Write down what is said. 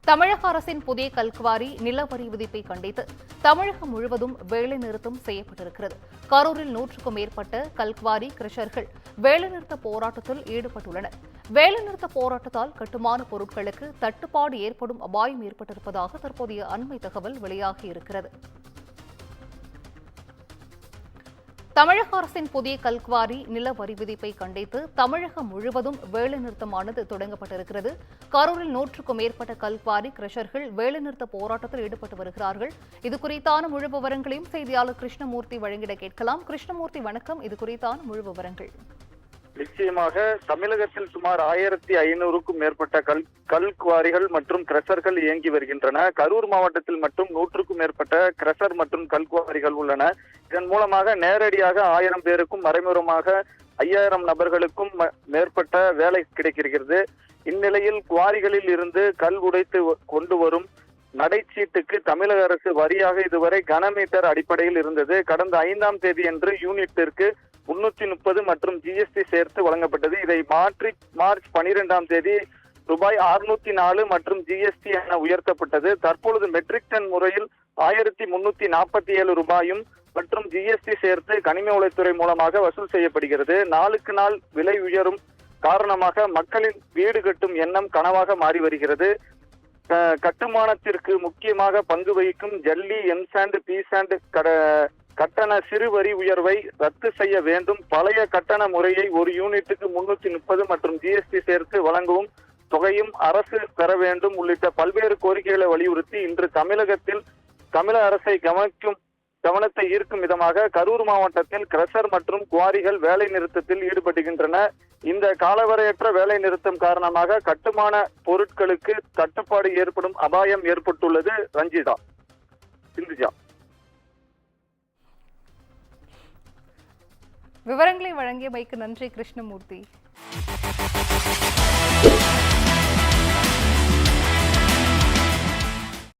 தமிழக அரசின் புதிய கல்குவாரி நில வரி விதிப்பை கண்டித்து தமிழகம் முழுவதும் வேலைநிறுத்தம் செய்யப்பட்டிருக்கிறது. கரூரில் 100க்கும் மேற்பட்ட கல்குவாரி கிரஷர்கள் வேலைநிறுத்த போராட்டத்தில் ஈடுபட்டுள்ளனர். வேலைநிறுத்த போராட்டத்தால் கட்டுமான பொருட்களுக்கு தட்டுப்பாடு ஏற்படும் அபாயம் ஏற்பட்டிருப்பதாக தற்போதைய அண்மை தகவல் வெளியாகியிருக்கிறது. தமிழக அரசின் புதிய கல்குவாரி நில வரி விதிப்பை கண்டித்து தமிழகம் முழுவதும் வேலைநிறுத்தமானது தொடங்கப்பட்டிருக்கிறது. கரூரில் 100க்கும் மேற்பட்ட கல்குவாரி கிரஷர்கள் வேலைநிறுத்த போராட்டத்தில் ஈடுபட்டு வருகிறார்கள். இது குறித்தான முழு விவரங்களையும் செய்தியாளர் கிருஷ்ணமூர்த்தி வழங்கிட கேட்கலாம். கிருஷ்ணமூர்த்தி, வணக்கம். இது குறித்தான முழு விவரங்கள். நிச்சயமாக தமிழகத்தில் சுமார் 1500க்கும் மேற்பட்ட கல்குவாரிகள் மற்றும் கிரஷர்கள் இயங்கி வருகின்றன. கரூர் மாவட்டத்தில் மட்டும் 100க்கும் மேற்பட்ட கிரஷர் மற்றும் கல்குவாரிகள் உள்ளன. இதன் மூலமாக நேரடியாக 1000 பேருக்கும் மறைமுகமாக 5000 நபர்களுக்கும் மேற்பட்ட வேலை கிடைக்கிறது. இந்நிலையில் குவாரிகளில் இருந்து கல் உடைத்து கொண்டு வரும் நடைச்சீட்டுக்கு தமிழக அரசு வரியாக இதுவரை கனமீட்டர் அடிப்படையில் இருந்தது. கடந்த 5ஆம் தேதியன்று யூனிட்டிற்கு 330 மற்றும் ஜிஎஸ்டி சேர்த்து வழங்கப்பட்டது. இதை மாற்றி மார்ச் 12ஆம் தேதி ரூபாய் 604 மற்றும் ஜிஎஸ்டி என உயர்த்தப்பட்டது. தற்பொழுது மெட்ரிக் டன் முறையில் 1347 ரூபாயும் மற்றும் ஜிஎஸ்டி சேர்த்து கனிம வளத்துறை மூலமாக வசூல் செய்யப்படுகிறது. நாளுக்கு நாள் விலை உயரும் காரணமாக மக்களின் வீடு கட்டும் எண்ணம் கனவாக மாறி வருகிறது. கட்டுமானத்திற்கு முக்கியமாக பங்கு வகிக்கும் ஜல்லி, எம்சாண்ட், பீசாண்ட் கட்டண சிறு வரி உயர்வை ரத்து செய்ய வேண்டும். பழைய கட்டண முறையை ஒரு யூனிட்டுக்கு 330 மற்றும் ஜிஎஸ்டி சேர்த்து வழங்கவும் தொகையும் அரசு பெற வேண்டும் உள்ளிட்ட பல்வேறு கோரிக்கைகளை வலியுறுத்தி இன்று தமிழகத்தில் தமிழக அரசை கவனத்தை ஈர்க்கும் விதமாக கரூர் மாவட்டத்தில் கிரஷர் மற்றும் குவாரிகள் வேலை நிறுத்தத்தில் ஈடுபடுகின்றன. இந்த காலவரையற்ற வேலை நிறுத்தம் காரணமாக கட்டுமான பொருட்களுக்கு தட்டுப்பாடு ஏற்படும் அபாயம் ஏற்பட்டுள்ளது. சிந்துஜா, விவரங்களை வழங்கியமைக்கு நன்றி கிருஷ்ணமூர்த்தி.